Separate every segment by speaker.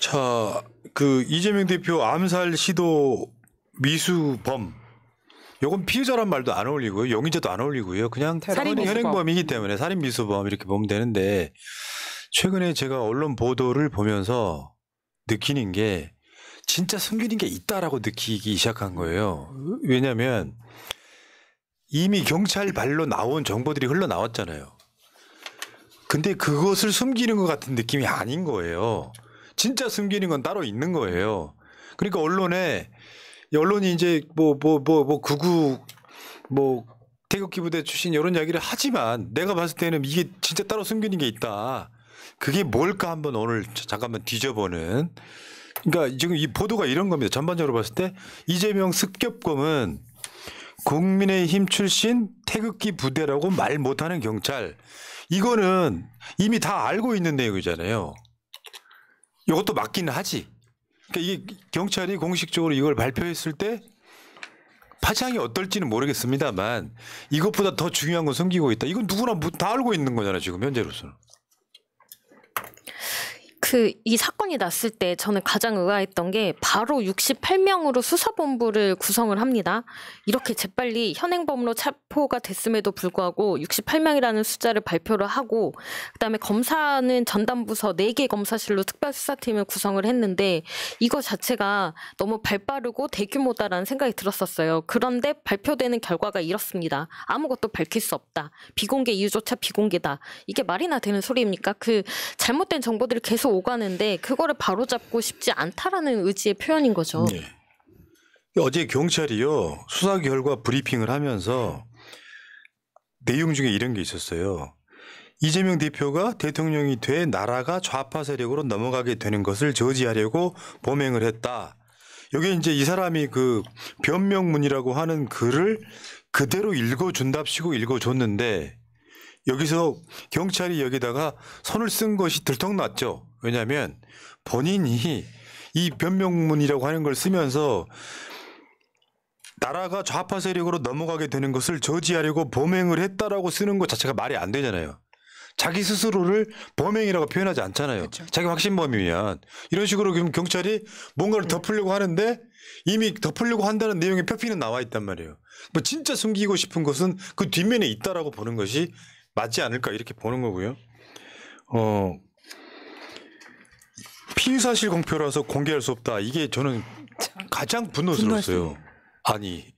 Speaker 1: 자, 그 이재명 대표 암살 시도 미수범, 요건 피의자란 말도 안 어울리고요, 용의자도 안 어울리고요, 그냥 현행범이기 때문에 살인 미수범 이렇게 보면 되는데, 최근에 제가 언론 보도를 보면서 느끼는 게 진짜 숨기는 게 있다라고 느끼기 시작한 거예요. 왜냐하면 이미 경찰 발로 나온 정보들이 흘러나왔잖아요. 근데 그것을 숨기는 것 같은 느낌이 아닌 거예요. 진짜 숨기는 건 따로 있는 거예요. 그러니까 언론이 이제 구구 태극기 부대 출신 이런 이야기를 하지만 내가 봤을 때는 이게 진짜 따로 숨기는 게 있다. 그게 뭘까 한번 오늘 잠깐만 뒤져보는. 그러니까 지금 이 보도가 이런 겁니다. 전반적으로 봤을 때 이재명 습격범은 국민의힘 출신 태극기 부대라고 말 못하는 경찰. 이거는 이미 다 알고 있는 내용이잖아요. 이것도 맞기는 하지. 그러니까 이게 경찰이 공식적으로 이걸 발표했을 때 파장이 어떨지는 모르겠습니다만 이것보다 더 중요한 건 숨기고 있다. 이건 누구나 다 알고 있는 거잖아요. 지금 현재로서는.
Speaker 2: 이 사건이 났을 때 저는 가장 의아했던 게 바로 68명으로 수사본부를 구성을 합니다. 이렇게 재빨리 현행범으로 체포가 됐음에도 불구하고 68명이라는 숫자를 발표를 하고, 그다음에 검사는 전담부서 4개 검사실로 특별수사팀을 구성을 했는데 이거 자체가 너무 발빠르고 대규모다라는 생각이 들었었어요. 그런데 발표되는 결과가 이렇습니다. 아무것도 밝힐 수 없다. 비공개 이유조차 비공개다. 이게 말이나 되는 소리입니까? 잘못된 정보들이 계속 오가는데 그거를 바로잡고 싶지 않다라는 의지의 표현인 거죠.
Speaker 1: 네. 어제 경찰이요, 수사 결과 브리핑을 하면서 내용 중에 이런 게 있었어요. 이재명 대표가 대통령이 돼 나라가 좌파 세력으로 넘어가게 되는 것을 저지하려고 범행을 했다. 여기 이제 이 사람이 그 변명문이라고 하는 글을 그대로 읽어준답시고 읽어줬는데, 여기서 경찰이 여기다가 손을 쓴 것이 들통났죠. 왜냐하면 본인이 이 변명문이라고 하는 걸 쓰면서 나라가 좌파 세력으로 넘어가게 되는 것을 저지하려고 범행을 했다라고 쓰는 것 자체가 말이 안 되잖아요. 자기 스스로를 범행이라고 표현하지 않잖아요. 그렇죠. 자기 확신범이면. 이런 식으로 경찰이 뭔가를 덮으려고 하는데 이미 덮으려고 한다는 내용의 표피는 나와 있단 말이에요. 뭐 진짜 숨기고 싶은 것은 그 뒷면에 있다라고 보는 것이 맞지 않을까 이렇게 보는 거고요. 피의사실 공표라서 공개할 수 없다. 이게 저는 가장 분노스러웠어요. 아니,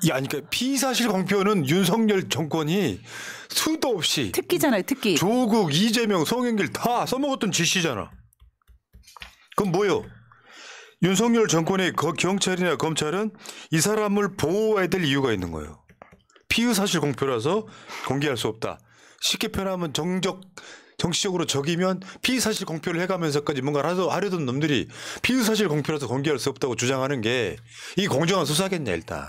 Speaker 1: 그러니까 피의사실 공표는 윤석열 정권이 수도 없이
Speaker 3: 특기잖아요, 특기.
Speaker 1: 조국, 이재명, 송영길 다 써먹었던 지시잖아. 그럼 뭐요? 윤석열 정권의 경찰이나 검찰은 이 사람을 보호해야 될 이유가 있는 거예요. 피의사실 공표라서 공개할 수 없다. 쉽게 표현하면 정치적으로 적이면 피의사실 공표를 해가면서까지 뭔가를 하려던 놈들이 피의사실 공표라서 공개할 수 없다고 주장하는 게 이 공정한 수사겠냐 일단.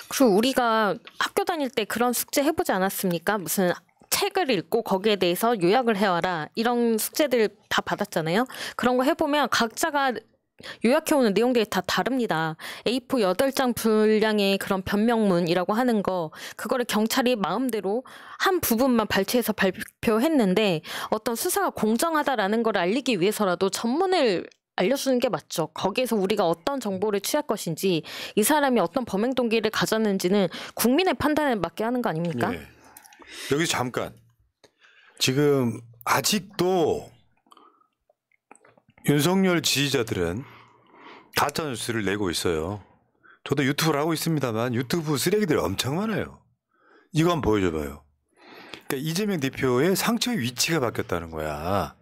Speaker 2: 그리고 우리가 학교 다닐 때 그런 숙제 해보지 않았습니까? 무슨 책을 읽고 거기에 대해서 요약을 해와라. 이런 숙제들 다 받았잖아요. 그런 거 해보면 각자가 요약해오는 내용들이 다 다릅니다. A4 8장 분량의 그런 변명문이라고 하는 거, 그거를 경찰이 마음대로 한 부분만 발췌해서 발표했는데 어떤 수사가 공정하다라는 걸 알리기 위해서라도 전문을 알려주는 게 맞죠. 거기에서 우리가 어떤 정보를 취할 것인지, 이 사람이 어떤 범행 동기를 가졌는지는 국민의 판단에 맡게 하는 거 아닙니까?
Speaker 1: 네. 여기서 잠깐. 지금 아직도 윤석열 지지자들은 가짜뉴스를 내고 있어요. 저도 유튜브를 하고 있습니다만 유튜브 쓰레기들이 엄청 많아요. 이거 한번 보여줘봐요. 그러니까 이재명 대표의 상처의 위치가 바뀌었다는 거야.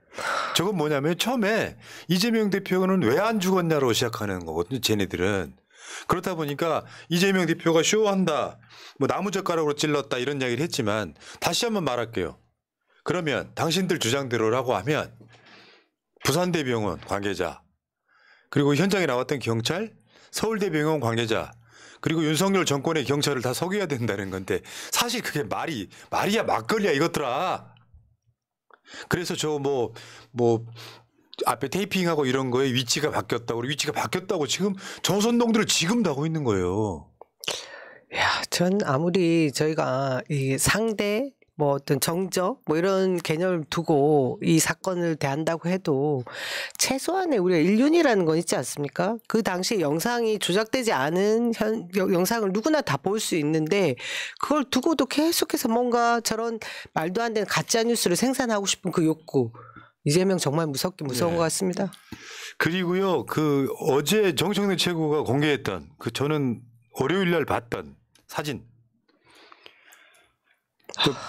Speaker 1: 저건 뭐냐면 처음에 이재명 대표는 왜 안 죽었냐로 시작하는 거거든요. 쟤네들은. 그렇다 보니까 이재명 대표가 쇼한다, 뭐 나무젓가락으로 찔렀다 이런 이야기를 했지만 다시 한번 말할게요. 그러면 당신들 주장대로라고 하면 부산대병원 관계자, 그리고 현장에 나왔던 경찰, 서울대병원 관계자, 그리고 윤석열 정권의 경찰을 다 속여야 된다는 건데 사실 그게 말이야 막걸리야 이것들아. 그래서 저 앞에 테이핑하고 이런 거에 위치가 바뀌었다고, 위치가 바뀌었다고 지금 조선동들을 지금도 하고 있는 거예요.
Speaker 4: 야, 전 아무리 저희가 이 상대
Speaker 3: 뭐 어떤 정적 뭐 이런 개념을 두고 이 사건을 대한다고 해도 최소한의 우리가 인륜이라는 건 있지 않습니까? 그 당시 영상이 조작되지 않은 영상을 누구나 다 볼 수 있는데 그걸 두고도 계속해서 뭔가 저런 말도 안 되는 가짜 뉴스를 생산하고 싶은 그 욕구. 이재명 정말 무서운 것 같습니다.
Speaker 1: 그리고요, 그 어제 정청래 최고가 공개했던 그 저는 월요일 날 봤던 사진.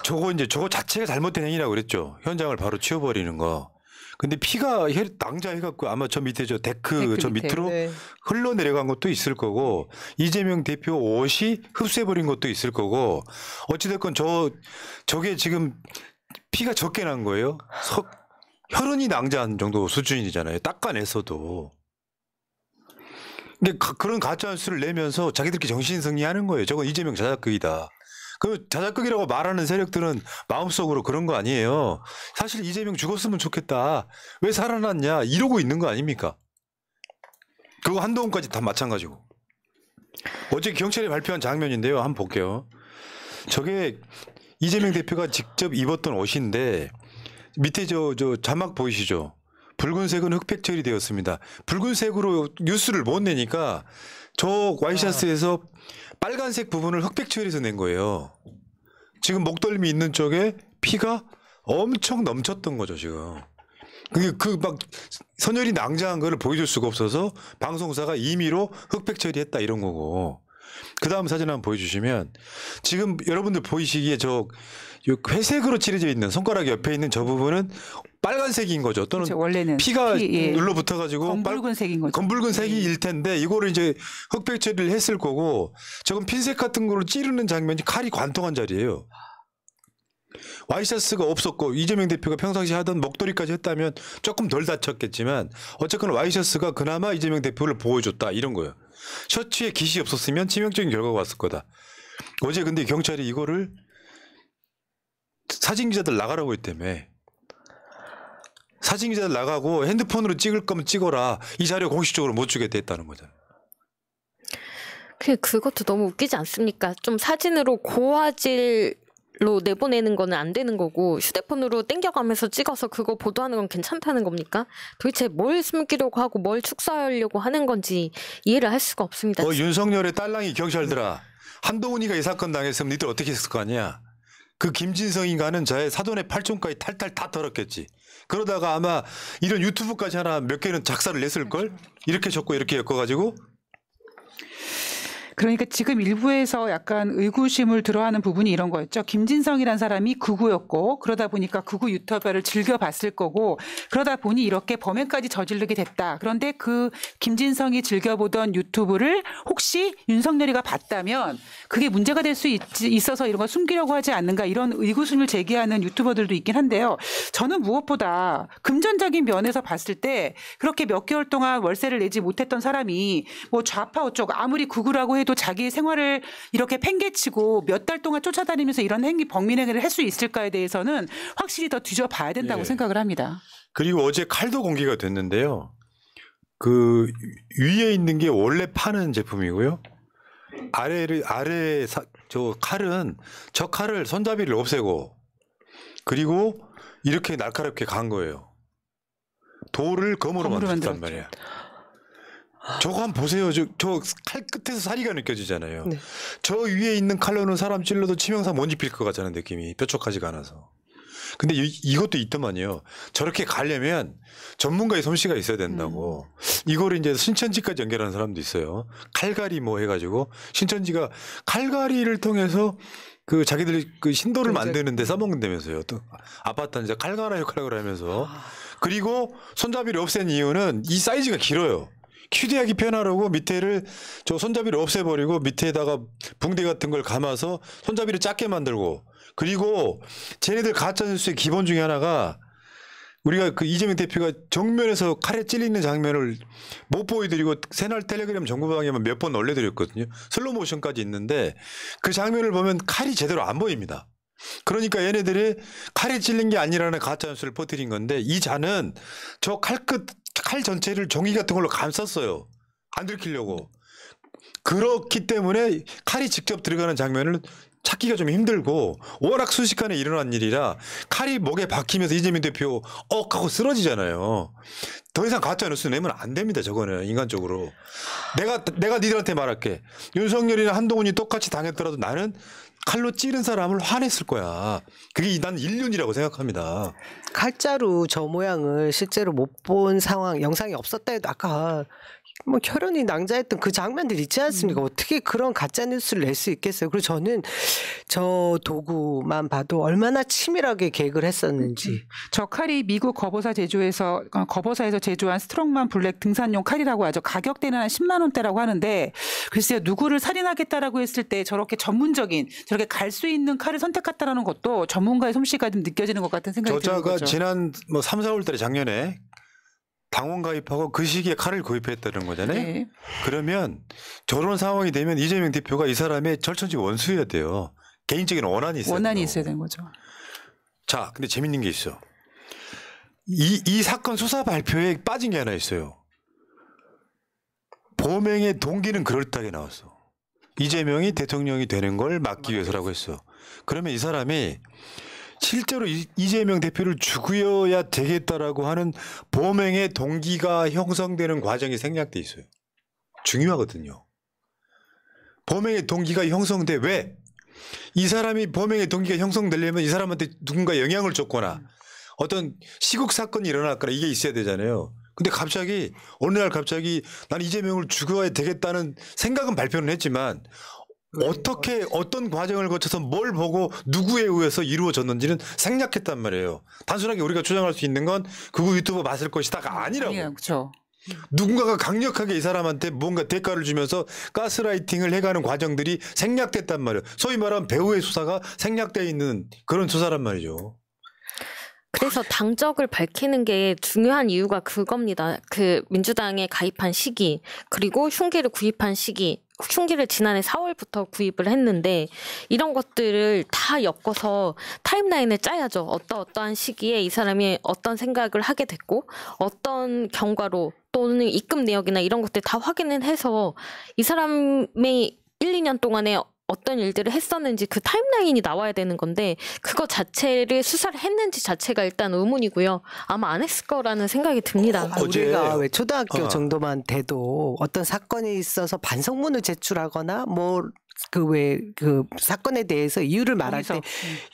Speaker 1: 저거 자체가 잘못된 행위라고 그랬죠. 현장을 바로 치워버리는 거. 근데 피가 낭자해갖고 아마 저 밑에 저 데크 저 밑으로 흘러내려간 것도 있을 거고 이재명 대표 옷이 흡수해버린 것도 있을 거고 어찌됐건 저게 지금 피가 적게 난 거예요. 혈흔이 낭자한 정도 수준이잖아요. 닦아냈어도. 근데 그런 가짜뉴스를 내면서 자기들끼리 정신승리하는 거예요. 저건 이재명 자작극이다. 그 자작극이라고 말하는 세력들은 마음속으로 그런 거 아니에요. 사실 이재명 죽었으면 좋겠다. 왜 살아났냐 이러고 있는 거 아닙니까? 그거 한동훈까지 다 마찬가지고. 어제 경찰이 발표한 장면인데요. 한번 볼게요. 저게 이재명 대표가 직접 입었던 옷인데 밑에 저 자막 보이시죠? 붉은색은 흑백 처리되었습니다. 붉은색으로 뉴스를 못 내니까 저 와이셔츠에서 빨간색 부분을 흑백 처리해서 낸 거예요. 지금 목덜미 있는 쪽에 피가 엄청 넘쳤던 거죠, 지금. 그게 막 선혈이 낭자한 거를 보여줄 수가 없어서 방송사가 임의로 흑백 처리했다 이런 거고. 그 다음 사진 한번 보여주시면 지금 여러분들 보이시기에 저 회색으로 칠해져 있는 손가락 옆에 있는 저 부분은 빨간색인 거죠. 또는
Speaker 4: 그렇죠. 원래는
Speaker 1: 피가 눌러붙어가지고
Speaker 4: 검붉은색인 거죠.
Speaker 1: 검붉은색일 텐데 이거를 이제 흑백 처리를 했을 거고 저건 핀셋 같은 거로 찌르는 장면이 칼이 관통한 자리예요. 와이셔츠가 없었고 이재명 대표가 평상시 하던 목도리까지 했다면 조금 덜 다쳤겠지만 어쨌거나 와이셔츠가 그나마 이재명 대표를 보호해줬다 이런 거예요. 셔츠에 깃이 없었으면 치명적인 결과가 왔을 거다. 어제 근데 경찰이 이거를 사진기자들 나가라고 했다며. 사진기자들 나가고 핸드폰으로 찍을 거면 찍어라. 이 자료 공식적으로 못 주겠다 했다는 거잖아요.
Speaker 2: 그것도 너무 웃기지 않습니까? 좀 사진으로 고화질로 내보내는 거는 안 되는 거고 휴대폰으로 땡겨가면서 찍어서 그거 보도하는 건 괜찮다는 겁니까? 도대체 뭘 숨기려고 하고 뭘 축소하려고 하는 건지 이해를 할 수가 없습니다.
Speaker 1: 윤석열의 딸랑이 경찰들아. 한동훈이가 이 사건 당했으면 니들 어떻게 했을 거 아니야. 그 김진성인가는 자의 사돈의 팔종까지 탈탈 다 털었겠지. 그러다가 아마 이런 유튜브까지 하나 몇 개는 작사를 냈을걸? 이렇게 적고 이렇게 엮어가지고.
Speaker 4: 그러니까 지금 일부에서 약간 의구심을 들어하는 부분이 이런 거였죠. 김진성이라는 사람이 극우였고 그러다 보니까 극우 유튜버를 즐겨봤을 거고 그러다 보니 이렇게 범행까지 저지르게 됐다. 그런데 그 김진성이 즐겨보던 유튜브를 혹시 윤석열이가 봤다면 그게 문제가 될 수 있어서 이런 걸 숨기려고 하지 않는가 이런 의구심을 제기하는 유튜버들도 있긴 한데요. 저는 무엇보다 금전적인 면에서 봤을 때 그렇게 몇 개월 동안 월세를 내지 못했던 사람이 뭐 좌파 어쩌고 아무리 극우라고 해도 자기 생활을 이렇게 팽개치고 몇 달 동안 쫓아다니면서 이런 범민행위를 할 수 있을까에 대해서는 확실히 더 뒤져봐야 된다고 생각을 합니다. 그리고
Speaker 1: 어제 칼도 공개가 됐는데요. 그 위에 있는 게 원래 파는 제품이고요. 저 칼을 손잡이를 없애고 그리고 이렇게 날카롭게 간 거예요. 돌을 검으로 만들었단 말이야. 저거 한번 보세요. 저 칼 끝에서 사리가 느껴지잖아요. 네. 저 위에 있는 칼로는 사람 찔러도 치명상 못 입힐 것 같잖아요. 느낌이 뾰족하지가 않아서. 근데 이것도 있더만요. 저렇게 가려면 전문가의 솜씨가 있어야 된다고. 이거를 이제 신천지까지 연결하는 사람도 있어요. 칼갈이 뭐 해가지고 신천지가 칼갈이를 통해서 그 자기들이 그 신도를 만드는데 써먹는다면서요. 또 아파트는 이제 칼갈아 역할을 하면서. 그리고 손잡이를 없앤 이유는 이 사이즈가 길어요. 휴대하기 편하라고 밑에를 저 손잡이를 없애버리고 밑에다가 붕대 같은 걸 감아서 손잡이를 작게 만들고 그리고 쟤네들 가짜뉴스의 기본 중에 하나가 우리가 그 이재명 대표가 정면에서 칼에 찔리는 장면을 못 보여드리고 새날 텔레그램 정보방에만 몇 번 올려드렸거든요. 슬로우 모션까지 있는데 그 장면을 보면 칼이 제대로 안 보입니다. 그러니까 얘네들이 칼에 찔린 게 아니라는 가짜뉴스를 퍼뜨린 건데 이 자는 저 칼 전체를 종이 같은 걸로 감쌌어요. 안 들키려고. 그렇기 때문에 칼이 직접 들어가는 장면을 찾기가 좀 힘들고 워낙 순식간에 일어난 일이라 칼이 목에 박히면서 이재명 대표 하고 쓰러지잖아요. 더 이상 가짜 뉴스 내면 안 됩니다. 저거는 인간적으로. 내가 니들한테 말할게. 윤석열이나 한동훈이 똑같이 당했더라도 나는 칼로 찌른 사람을 화냈을 거야. 그게 난 인륜이라고 생각합니다.
Speaker 3: 칼자루 저 모양을 실제로 못 본 상황 영상이 없었다 해도 아까 뭐 혈흔이 낭자했던 그 장면들 있지 않습니까? 어떻게 그런 가짜 뉴스를 낼 수 있겠어요? 그리고 저는 저 도구만 봐도 얼마나 치밀하게 계획을 했었는지.
Speaker 4: 저 칼이 미국 거버사에서 제조한 스트롱만 블랙 등산용 칼이라고 하죠. 가격대는 한 10만 원대라고 하는데 글쎄요, 누구를 살인하겠다라고 했을 때 저렇게 전문적인 저렇게 갈 수 있는 칼을 선택했다라는 것도 전문가의 솜씨가 좀 느껴지는 것 같은 생각이 드는
Speaker 1: 저자가
Speaker 4: 거죠.
Speaker 1: 지난 3, 4월 달에 작년에 당원 가입하고 그 시기에 칼을 구입했다는 거잖아요.
Speaker 4: 네.
Speaker 1: 그러면 저런 상황이 되면 이재명 대표가 이 사람의 절천지 원수여야 돼요. 개인적인 원한이 있어야 돼요.
Speaker 4: 원한이 있어야 되는 거죠.
Speaker 1: 자, 근데 재밌는 게 있어. 이 사건 수사 발표에 빠진 게 하나 있어요. 범행의 동기는 그럴듯하게 나왔어. 이재명이 대통령이 되는 걸 막기 위해서라고 했어. 그러면 이 사람이 실제로 이재명 대표를 죽여야 되겠다라고 하는 범행의 동기가 형성되는 과정이 생략돼 있어요. 중요하거든요. 범행의 동기가 형성돼. 왜? 이 사람이 범행의 동기가 형성되려면 이 사람한테 누군가 영향을 줬거나 어떤 시국 사건이 일어났거나 이게 있어야 되잖아요. 근데 갑자기 어느 날 갑자기 난 이재명을 죽여야 되겠다는 생각은 발표는 했지만 어떻게 어떤 과정을 거쳐서 뭘 보고 누구에 의해서 이루어졌는지는 생략했단 말이에요. 단순하게 우리가 주장할 수 있는 건 극우 유튜버 맞을 것이다가 아니라고.
Speaker 4: 그렇죠.
Speaker 1: 누군가가 강력하게 이 사람한테 뭔가 대가를 주면서 가스라이팅을 해가는 과정들이 생략됐단 말이에요. 소위 말하면 배우의 수사가 생략되어 있는 그런 수사란 말이죠.
Speaker 2: 그래서 당적을 밝히는 게 중요한 이유가 그겁니다. 그 민주당에 가입한 시기, 그리고 흉기를 구입한 시기, 흉기를 지난해 4월부터 구입을 했는데 이런 것들을 다 엮어서 타임라인을 짜야죠. 어떠한 시기에 이 사람이 어떤 생각을 하게 됐고 어떤 경과로 또는 입금 내역이나 이런 것들 다 확인을 해서 이 사람이 1, 2년 동안에 어떤 일들을 했었는지 그 타임라인이 나와야 되는 건데 그거 자체를 수사를 했는지 자체가 일단 의문이고요. 아마 안 했을 거라는 생각이 듭니다.
Speaker 3: 우리가 왜 초등학교 정도만 돼도 어떤 사건이 있어서 반성문을 제출하거나 뭐 그 사건에 대해서 이유를 말할 때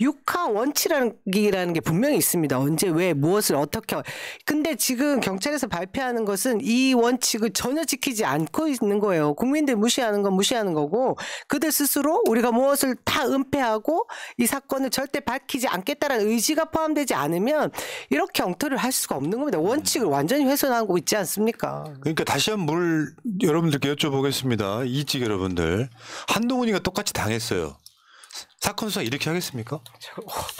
Speaker 3: 육하 원칙이라는 게 분명히 있습니다. 언제 왜 무엇을 어떻게. 근데 지금 경찰에서 발표하는 것은 이 원칙을 전혀 지키지 않고 있는 거예요. 국민들 무시하는 건 무시하는 거고 그들 스스로 우리가 무엇을 다 은폐하고 이 사건을 절대 밝히지 않겠다라는 의지가 포함되지 않으면 이렇게 엉터리를 할 수가 없는 겁니다. 원칙을 완전히 훼손하고 있지 않습니까?
Speaker 1: 그러니까 다시 한번 여러분들께 여쭤보겠습니다. 이직 여러분들. 한동훈이가 똑같이 당했어요. 사건 수사 이렇게 하겠습니까?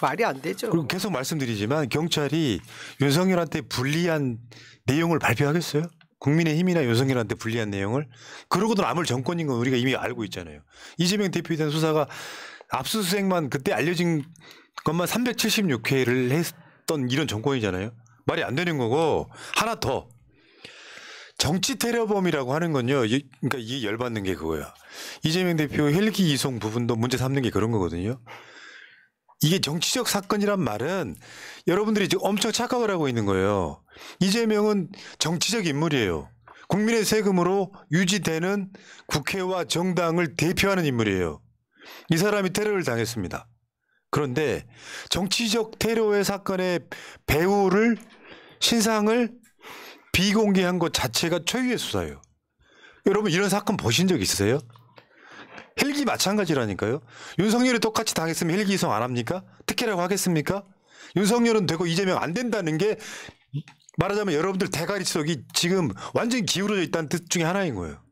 Speaker 3: 말이 안 되죠.
Speaker 1: 그리고 계속 말씀드리지만 경찰이 윤석열한테 불리한 내용을 발표하겠어요? 국민의힘이나 윤석열한테 불리한 내용을? 그러고도 남을 정권인 건 우리가 이미 알고 있잖아요. 이재명 대표에 대한 수사가 압수수색만 그때 알려진 것만 376회를 했던 이런 정권이잖아요. 말이 안 되는 거고 하나 더. 정치 테러범이라고 하는 건요. 그러니까 이게 열받는 게 그거야. 이재명 대표 헬기 이송 부분도 문제 삼는 게 그런 거거든요. 이게 정치적 사건이란 말은 여러분들이 지금 엄청 착각을 하고 있는 거예요. 이재명은 정치적 인물이에요. 국민의 세금으로 유지되는 국회와 정당을 대표하는 인물이에요. 이 사람이 테러를 당했습니다. 그런데 정치적 테러의 사건의 배후를 신상을 비공개한 것 자체가 초유의 수사예요. 여러분 이런 사건 보신 적 있으세요? 헬기 마찬가지라니까요. 윤석열이 똑같이 당했으면 헬기 이송 안 합니까? 특혜라고 하겠습니까? 윤석열은 되고 이재명 안 된다는 게 말하자면 여러분들 대가리 속이 지금 완전히 기울어져 있다는 뜻 중에 하나인 거예요.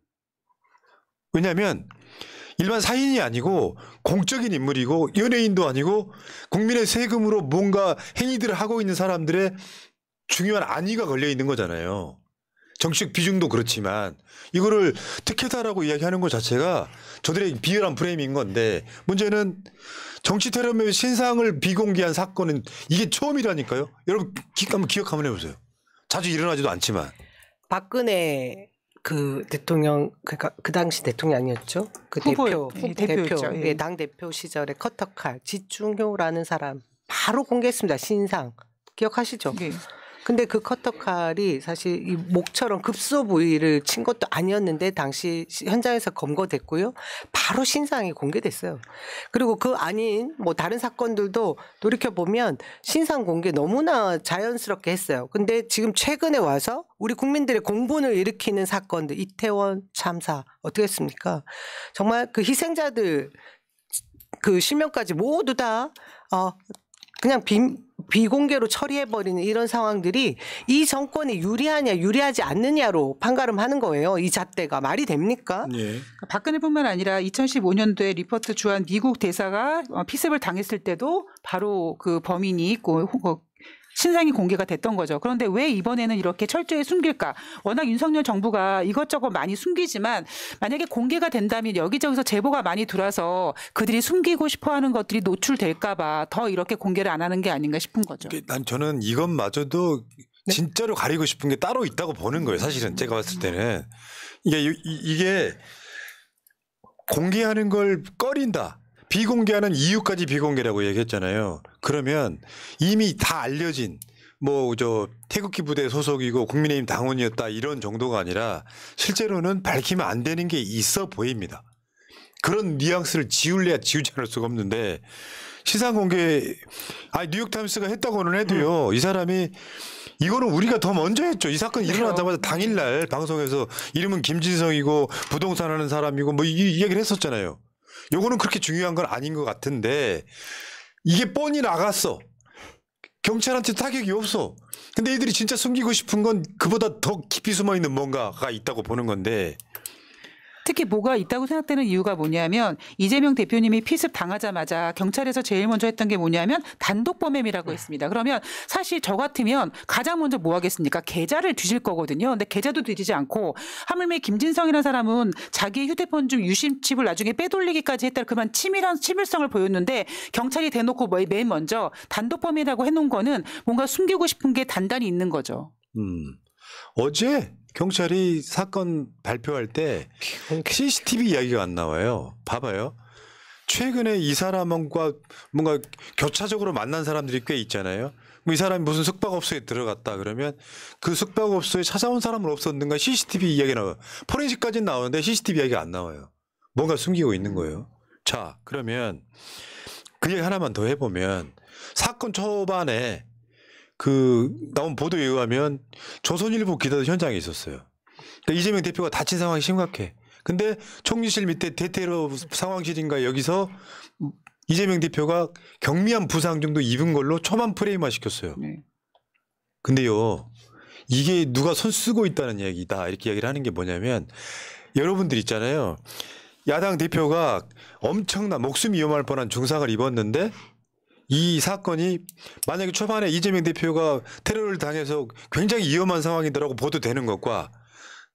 Speaker 1: 왜냐하면 일반 사인이 아니고 공적인 인물이고 연예인도 아니고 국민의 세금으로 뭔가 행위들을 하고 있는 사람들의 중요한 안위가 걸려 있는 거잖아요. 정치적 비중도 그렇지만 이거를 특혜다라고 이야기하는 것 자체가 저들의 비열한 프레임인 건데 문제는 정치 테러의 신상을 비공개한 사건은 이게 처음이라니까요. 여러분 한번 기억 한번 해보세요. 자주 일어나지도 않지만.
Speaker 3: 박근혜 그 대통령 그러니까 그 당시 대통령 아니었죠? 그
Speaker 4: 후보,
Speaker 3: 대표
Speaker 4: 예.
Speaker 3: 당 대표 시절에 커터칼 지중효라는 사람 바로 공개했습니다. 신상 기억하시죠?
Speaker 4: 네.
Speaker 3: 근데 그 커터칼이 사실 이 목처럼 급소 부위를 친 것도 아니었는데 당시 현장에서 검거됐고요. 바로 신상이 공개됐어요. 그리고 그 아닌 뭐 다른 사건들도 돌이켜 보면 신상 공개 너무나 자연스럽게 했어요. 근데 지금 최근에 와서 우리 국민들의 공분을 일으키는 사건들 이태원 참사 어떻게 했습니까? 정말 그 희생자들 그 실명까지 모두 다 그냥 비공개로 처리해버리는 이런 상황들이 이 정권에 유리하냐 유리하지 않느냐로 판가름하는 거예요. 이 잣대가 말이 됩니까?
Speaker 1: 예.
Speaker 4: 박근혜뿐만 아니라 2015년도에 리퍼트 주한 미국 대사가 피습을 당했을 때도 바로 그 범인이 있고 신상이 공개가 됐던 거죠. 그런데 왜 이번에는 이렇게 철저히 숨길까? 워낙 윤석열 정부가 이것저것 많이 숨기지만 만약에 공개가 된다면 여기저기서 제보가 많이 들어와서 그들이 숨기고 싶어하는 것들이 노출될까 봐 더 이렇게 공개를 안 하는 게 아닌가 싶은 거죠.
Speaker 1: 저는 이것마저도 진짜로 가리고 싶은 게 따로 있다고 보는 거예요. 사실은 제가 봤을 때는 이게 공개하는 걸 꺼린다. 비공개하는 이유까지 비공개라고 얘기했잖아요. 그러면 이미 다 알려진 태극기 부대 소속이고 국민의힘 당원이었다 이런 정도가 아니라 실제로는 밝히면 안 되는 게 있어 보입니다. 그런 뉘앙스를 지울래야 지우지 않을 수가 없는데 시상 공개 뉴욕타임스가 했다고는 해도요. 이 사람이 이거는 우리가 더 먼저 했죠. 이 사건이 일어나자마자 당일날 방송에서 이름은 김진성이고 부동산 하는 사람이고 이 얘기를 했었잖아요. 요거는 그렇게 중요한 건 아닌 것 같은데 이게 뻔히 나갔어. 경찰한테 타격이 없어. 근데 이들이 진짜 숨기고 싶은 건 그보다 더 깊이 숨어있는 뭔가가 있다고 보는 건데
Speaker 4: 특히 뭐가 있다고 생각되는 이유가 뭐냐면 이재명 대표님이 피습 당하자마자 경찰에서 제일 먼저 했던 게 뭐냐면 단독범행이라고 했습니다. 그러면 사실 저 같으면 가장 먼저 뭐 하겠습니까? 계좌를 뒤질 거거든요. 근데 계좌도 뒤지지 않고 하물며 김진성이라는 사람은 자기의 휴대폰 중 유심칩을 나중에 빼돌리기까지 했다. 그만 치밀성을 보였는데 경찰이 대놓고 맨 먼저 단독범행이라고 해놓은 거는 뭔가 숨기고 싶은 게 단단히 있는 거죠.
Speaker 1: 어제 경찰이 사건 발표할 때 CCTV 이야기가 안 나와요. 봐봐요. 최근에 이 사람과 뭔가 교차적으로 만난 사람들이 꽤 있잖아요. 이 사람이 무슨 숙박업소에 들어갔다 그러면 그 숙박업소에 찾아온 사람은 없었는가 CCTV 이야기가 나와요. 포렌식까지는 나오는데 CCTV 이야기가 안 나와요. 뭔가 숨기고 있는 거예요. 자, 그러면 그 얘기 하나만 더 해보면 사건 초반에 나온 보도에 의하면 조선일보 기자도 현장에 있었어요. 그러니까 이재명 대표가 다친 상황이 심각해. 근데 총리실 밑에 대테러 상황실인가 여기서 이재명 대표가 경미한 부상 정도 입은 걸로 초반 프레임화 시켰어요. 근데요, 이게 누가 손 쓰고 있다는 얘기다 이렇게 얘기를 하는 게 뭐냐면 여러분들 있잖아요. 야당 대표가 엄청난 목숨이 위험할 뻔한 중상을 입었는데 이 사건이 만약에 초반에 이재명 대표가 테러를 당해서 굉장히 위험한 상황이더라고 보도되는 것과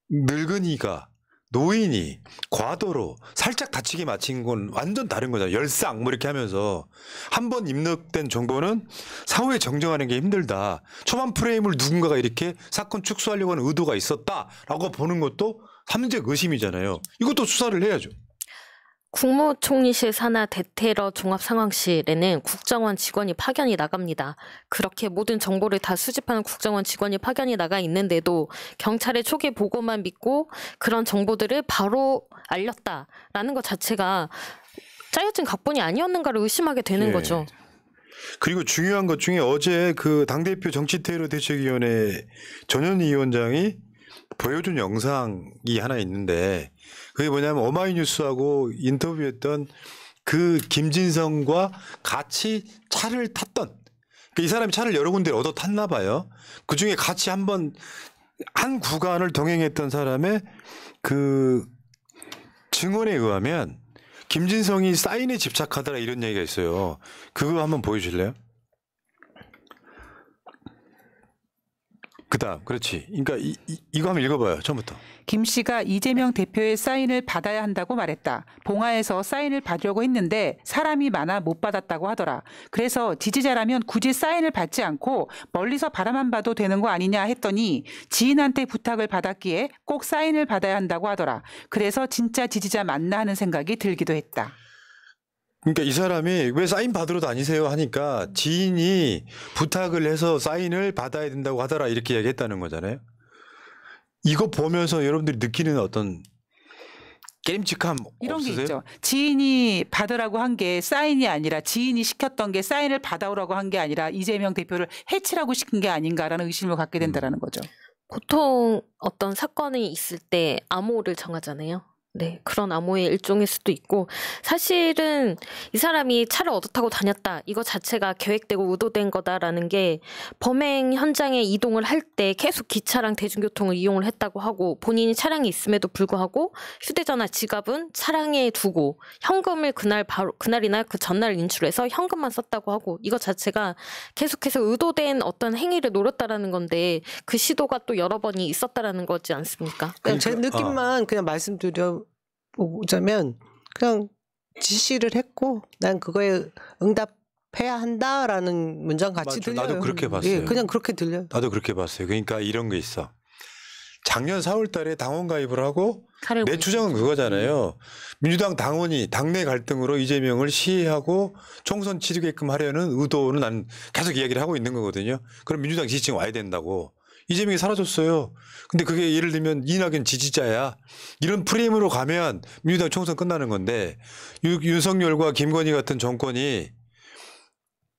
Speaker 1: 늙은이가 노인이 과도로 살짝 다치게 맞힌 건 완전 다른 거잖아요. 열상 이렇게 하면서 한 번 입력된 정보는 사후에 정정하는 게 힘들다. 초반 프레임을 누군가가 이렇게 사건 축소하려고 하는 의도가 있었다라고 보는 것도 삼색 의심이잖아요. 이것도 수사를 해야죠.
Speaker 2: 국무총리실 산하 대테러 종합상황실에는 국정원 직원이 파견이 나갑니다. 그렇게 모든 정보를 다 수집하는 국정원 직원이 파견이 나가 있는데도 경찰의 초기 보고만 믿고 그런 정보들을 바로 알렸다라는 것 자체가 짜여진 각본이 아니었는가를 의심하게 되는 거죠.
Speaker 1: 그리고 중요한 것 중에 어제 그 당대표 정치테러 대책위원회 전현희 위원장이 보여준 영상이 하나 있는데 그게 뭐냐면 어마이뉴스하고 인터뷰했던 그 김진성과 같이 차를 탔던 그러니까 이 사람이 차를 여러 군데 얻어 탔나 봐요. 그중에 같이 한 구간을 동행했던 사람의 그 증언에 의하면 김진성이 사인에 집착하더라 이런 얘기가 있어요. 그거 한번 보여줄래요? 그 그다음 그렇지. 그러니까 이거 한번 읽어봐요. 처음부터.
Speaker 4: 김 씨가 이재명 대표의 사인을 받아야 한다고 말했다. 봉화에서 사인을 받으려고 했는데 사람이 많아 못 받았다고 하더라. 그래서 지지자라면 굳이 사인을 받지 않고 멀리서 바라만 봐도 되는 거 아니냐 했더니 지인한테 부탁을 받았기에 꼭 사인을 받아야 한다고 하더라. 그래서 진짜 지지자 맞나 하는 생각이 들기도 했다.
Speaker 1: 그러니까 이 사람이 왜 사인 받으러 다니세요 하니까 지인이 부탁을 해서 사인을 받아야 된다고 하더라 이렇게 얘기했다는 거잖아요. 이거 보면서 여러분들이 느끼는 어떤 게임직함
Speaker 4: 이런
Speaker 1: 없으세요?
Speaker 4: 게 있죠. 지인이 받으라고 한 게 사인이 아니라 지인이 시켰던 게 사인을 받아오라고 한 게 아니라 이재명 대표를 해치라고 시킨 게 아닌가라는 의심을 갖게 된다는 거죠.
Speaker 2: 보통 어떤 사건이 있을 때 암호를 정하잖아요. 네, 그런 암호의 일종일 수도 있고 사실은 이 사람이 차를 얻어 타고 다녔다 이거 자체가 계획되고 의도된 거다라는 게 범행 현장에 이동을 할 때 계속 기차랑 대중교통을 이용을 했다고 하고 본인이 차량이 있음에도 불구하고 휴대전화 지갑은 차량에 두고 현금을 그날이나 그 전날 인출해서 현금만 썼다고 하고 이거 자체가 계속해서 의도된 어떤 행위를 노렸다라는 건데 그 시도가 또 여러 번이 있었다라는 거지 않습니까?
Speaker 3: 제 느낌만 그냥 말씀드려 보자면 그냥 지시를 했고 난 그거에 응답해야 한다라는 문장 같이
Speaker 1: 맞죠.
Speaker 3: 들려요.
Speaker 1: 나도 그렇게 봤어요.
Speaker 3: 예, 그냥 그렇게 들려요.
Speaker 1: 나도 그렇게 봤어요. 그러니까 이런 게 있어. 작년 4월 달에 당원 가입을 하고 내 주장은 그거잖아요. 민주당 당원이 당내 갈등으로 이재명을 시해하고 총선 치르게끔 하려는 의도는 난 계속 이야기를 하고 있는 거거든요. 그럼 민주당 지지층 와야 된다고. 이재명이 사라졌어요. 근데 그게 예를 들면 이낙연 지지자야. 이런 프레임으로 가면 민주당 총선 끝나는 건데 윤석열과 김건희 같은 정권이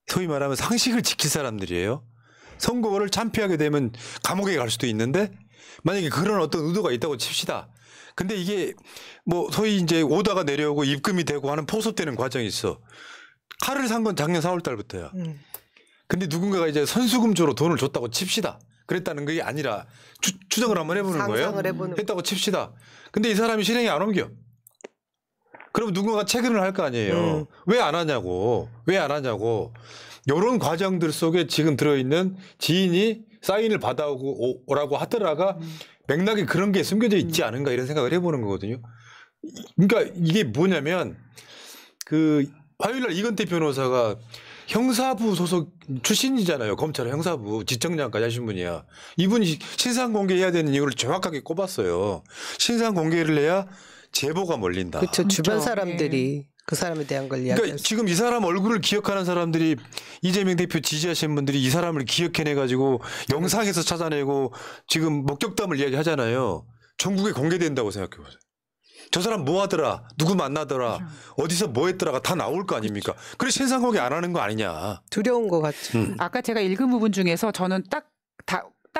Speaker 1: 소위 말하면 상식을 지킬 사람들이에요. 선거를 참패하게 되면 감옥에 갈 수도 있는데 만약에 그런 어떤 의도가 있다고 칩시다. 근데 이게 뭐 소위 이제 오다가 내려오고 입금이 되고 하는 포섭되는 과정이 있어. 칼을 산 건 작년 4월 달부터야. 근데 누군가가 이제 선수금조로 돈을 줬다고 칩시다. 그랬다는 게 아니라 추정을 한번 해보는 거예요. 했다고 칩시다. 근데 이 사람이 실행에 안 옮겨. 그럼 누군가 체근을 할 거 아니에요. 왜 안 하냐고. 왜 안 하냐고. 이런 과정들 속에 지금 들어있는 지인이 사인을 받아오라고 하더라가 맥락에 그런 게 숨겨져 있지 않은가 이런 생각을 해보는 거거든요. 그러니까 이게 뭐냐면 그 화요일날 이건태 변호사가 형사부 소속 출신이잖아요. 검찰 형사부 지청장까지 하신 분이야. 이분이 신상 공개해야 되는 이유를 정확하게 꼽았어요. 신상 공개를 해야 제보가 몰린다.
Speaker 3: 그렇죠. 주변 사람들이 그 사람에 대한 걸 이야기할
Speaker 1: 그러니까 지금 이 사람 얼굴을 기억하는 사람들이 이재명 대표 지지하시는 분들이 이 사람을 기억해내가지고 영상에서 찾아내고 지금 목격담을 이야기하잖아요. 전국에 공개된다고 생각해보세요. 저 사람 뭐 하더라, 누구 만나더라, 어디서 뭐 했더라가 다 나올 거 아닙니까? 그래 신상 공개 안 하는 거 아니냐.
Speaker 3: 두려운 것 같죠.
Speaker 4: 아까 제가 읽은 부분 중에서 저는 딱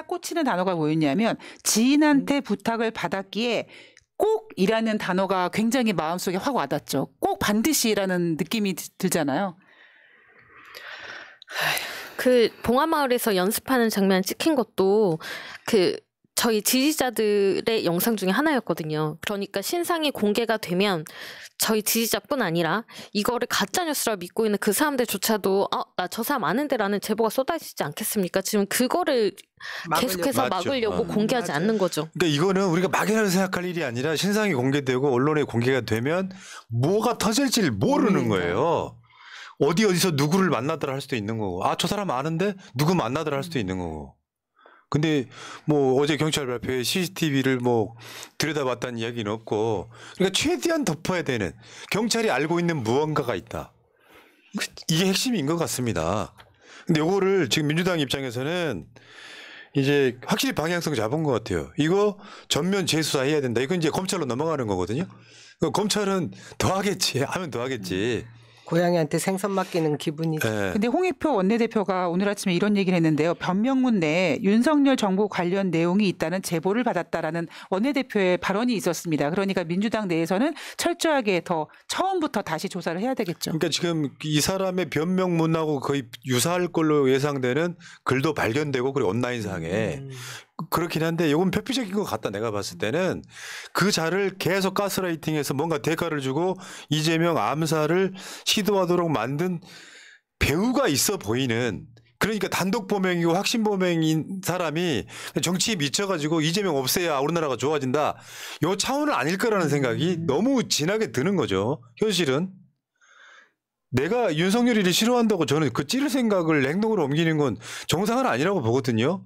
Speaker 4: 꽂히는 단어가 뭐였냐면 지인한테 부탁을 받았기에 꼭이라는 단어가 굉장히 마음속에 확 와닿죠. 꼭 반드시라는 느낌이 들잖아요.
Speaker 2: 그 봉화마을에서 연습하는 장면 찍힌 것도 그 저희 지지자들의 영상 중에 하나였거든요. 그러니까 신상이 공개가 되면 저희 지지자뿐 아니라 이거를 가짜뉴스라 믿고 있는 그 사람들조차도 나 저 사람 아는데라는 제보가 쏟아지지 않겠습니까? 지금 그거를 계속해서 막으려고 공개하지 않는 거죠.
Speaker 1: 그러니까 이거는 우리가 막연하게 생각할 일이 아니라 신상이 공개되고 언론에 공개가 되면 뭐가 터질지 모르는 거예요. 어디서 누구를 만나더라 할 수도 있는 거고 저 사람 아는데 누구 만나더라 할 수도 있는 거고. 근데 뭐 어제 경찰 발표에 CCTV를 뭐 들여다봤다는 이야기는 없고 그러니까 최대한 덮어야 되는 경찰이 알고 있는 무언가가 있다. 이게 핵심인 것 같습니다. 근데 요거를 지금 민주당 입장에서는 이제 확실히 방향성 잡은 것 같아요. 이거 전면 재수사해야 된다. 이건 이제 검찰로 넘어가는 거거든요. 검찰은 더 하겠지. 하면 더 하겠지.
Speaker 3: 고양이한테 생선 맡기는 기분이죠.
Speaker 1: 네.
Speaker 4: 근데 홍익표 원내대표가 오늘 아침에 이런 얘기를 했는데요. 변명문 내에 윤석열 정부 관련 내용이 있다는 제보를 받았다라는 원내대표의 발언이 있었습니다. 그러니까 민주당 내에서는 철저하게 더 처음부터 다시 조사를 해야 되겠죠.
Speaker 1: 그러니까 지금 이 사람의 변명문하고 거의 유사할 걸로 예상되는 글도 발견되고 그리고 온라인상에 그렇긴 한데 이건 표피적인 것 같다. 내가 봤을 때는 그 자를 계속 가스라이팅해서 뭔가 대가를 주고 이재명 암살을 시도하도록 만든 배우가 있어 보이는 그러니까 단독 범행이고 확신 범행인 사람이 정치에 미쳐가지고 이재명 없애야 우리나라가 좋아진다. 요 차원은 아닐 거라는 생각이 너무 진하게 드는 거죠. 현실은. 내가 윤석열이를 싫어한다고 저는 그 찌를 생각을 행동으로 옮기는 건 정상은 아니라고 보거든요.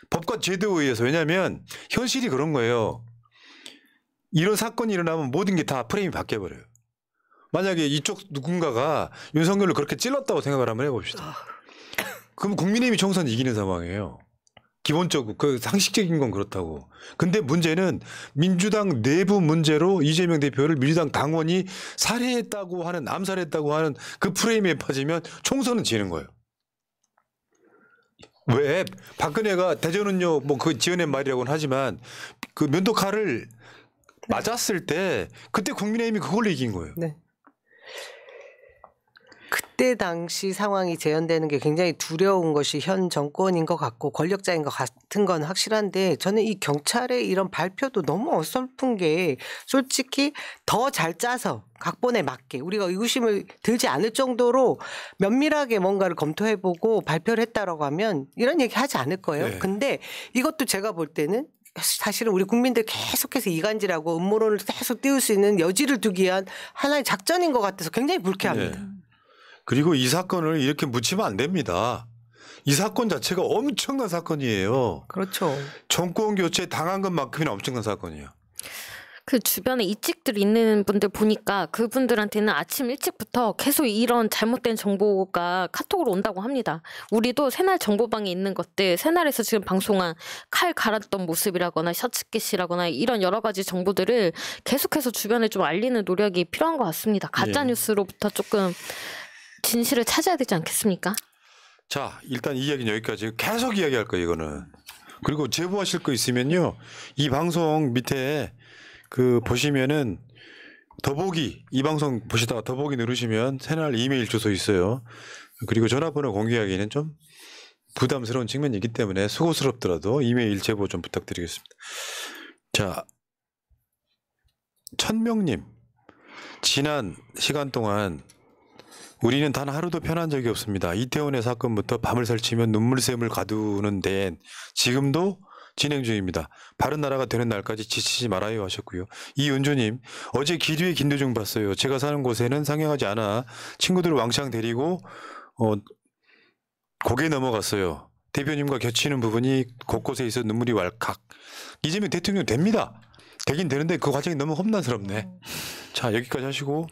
Speaker 1: 법과 제도에 의해서. 왜냐하면 현실이 그런 거예요. 이런 사건이 일어나면 모든 게 다 프레임이 바뀌어버려요. 만약에 이쪽 누군가가 윤석열을 그렇게 찔렀다고 생각을 한번 해봅시다. 그럼 국민의힘이 총선 이기는 상황이에요. 기본적으로 그 상식적인 건 그렇다고. 근데 문제는 민주당 내부 문제로 이재명 대표를 민주당 당원이 살해했다고 하는 암살했다고 하는 그 프레임에 빠지면 총선은 지는 거예요. 왜 박근혜가 대전은요 뭐 그 지어낸 말이라고는 하지만 그 면도칼을 맞았을 때 그때 국민의힘이 그걸로 이긴 거예요.
Speaker 3: 네. 그때 당시 상황이 재현되는 게 굉장히 두려운 것이 현 정권인 것 같고 권력자인 것 같은 건 확실한데 저는 이 경찰의 이런 발표도 너무 어설픈 게 솔직히 더 잘 짜서 각본에 맞게 우리가 의구심을 들지 않을 정도로 면밀하게 뭔가를 검토해보고 발표를 했다라고 하면 이런 얘기 하지 않을 거예요.
Speaker 1: 네.
Speaker 3: 근데 이것도 제가 볼 때는 사실은 우리 국민들 계속해서 이간질하고 음모론을 계속 띄울 수 있는 여지를 두기 위한 하나의 작전인 것 같아서 굉장히 불쾌합니다.
Speaker 1: 네. 그리고 이 사건을 이렇게 묻히면 안 됩니다. 이 사건 자체가 엄청난 사건이에요.
Speaker 3: 그렇죠.
Speaker 1: 정권 교체 당한 것만큼이나 엄청난 사건이에요.
Speaker 2: 그 주변에 이직들 있는 분들 보니까 그분들한테는 아침 일찍부터 계속 이런 잘못된 정보가 카톡으로 온다고 합니다. 우리도 새날 정보방에 있는 것들, 새날에서 지금 방송한 칼 갈았던 모습이라거나 셔츠깃이라거나 이런 여러 가지 정보들을 계속해서 주변에 좀 알리는 노력이 필요한 것 같습니다. 가짜 뉴스로부터 조금 진실을 찾아야 되지 않겠습니까?
Speaker 1: 자, 일단 이 이야기는 여기까지. 계속 이야기할 거예요, 이거는. 그리고 제보하실 거 있으면요. 이 방송 밑에 그 보시면은 더보기 이 방송 보시다가 더보기 누르시면 새날 이메일 주소 있어요. 그리고 전화번호 공개하기는 좀 부담스러운 측면이 있기 때문에 수고스럽더라도 이메일 제보 좀 부탁드리겠습니다. 자, 천명님, 지난 시간 동안 우리는 단 하루도 편한 적이 없습니다. 이태원의 사건부터 밤을 설치면 눈물샘을 가두는 데엔 지금도 진행 중입니다. 바른 나라가 되는 날까지 지치지 말아요 하셨고요. 이은주님, 어제 기류의 김대중 봤어요. 제가 사는 곳에는 상영하지 않아 친구들을 왕창 데리고 고개 넘어갔어요. 대표님과 겹치는 부분이 곳곳에 있어 눈물이 왈칵. 이재명 대통령 됩니다. 되긴 되는데 그 과정이 너무 험난스럽네. 자, 여기까지 하시고